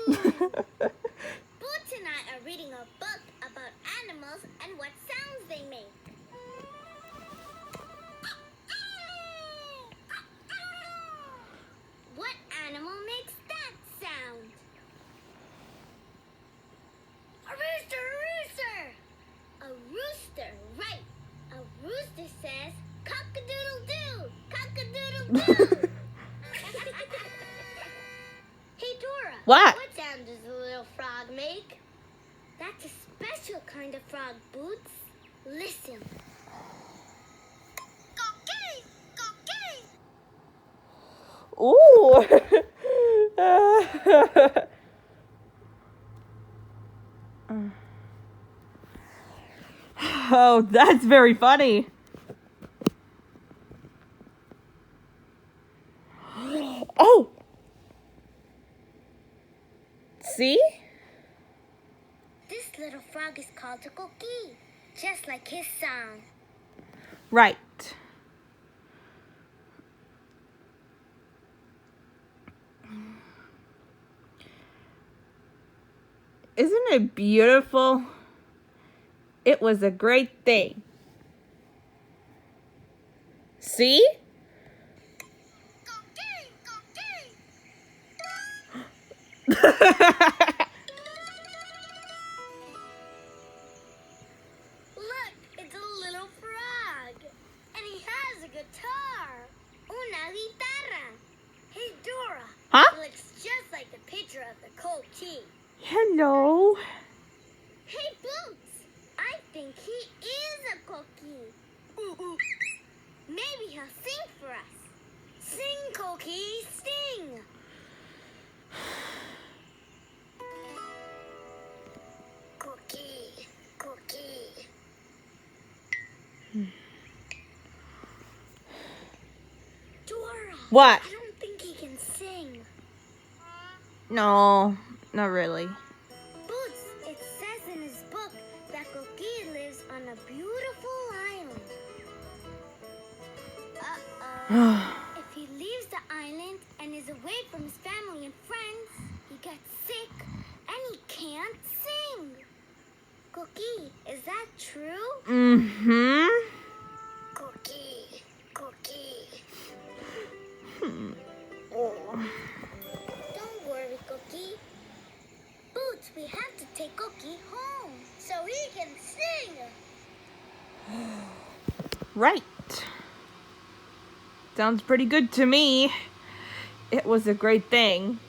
Boots and I are reading a book about animals and what sounds they make. What animal makes that sound? A rooster, a rooster! A rooster, right. A rooster says, cock-a-doodle-doo, cock-a-doodle-doo. Hey, Dora. What? What sound does the little frog make? That's a special kind of frog, Boots. Listen. Cocky, cocky. Ooh. Oh, that's very funny. Oh. See? This little frog is called a cocky, just like his song. Right. Isn't it beautiful? It was a great thing. See? Cocky, cocky. Look, it's a little frog. And he has a guitar. Una guitarra. Hey, Dora. Huh? He looks just like the picture of the cocky. Hello. Hey, Boots. I think he is a cocky. Maybe he'll sing for us. Sing, cocky, sing. Cookie, cookie. Dora. What? I don't think he can sing. No, not really. Boots, it says in his book that Cookie lives on a beautiful island. If he leaves the island and is away from his family and friends, he gets sick and he can't sing. Cookie, is that true? Mm-hmm. Cookie, Cookie. Oh. Don't worry, Cookie. Boots, we have to take Cookie home so he can sing. Right. Sounds pretty good to me. It was a great thing.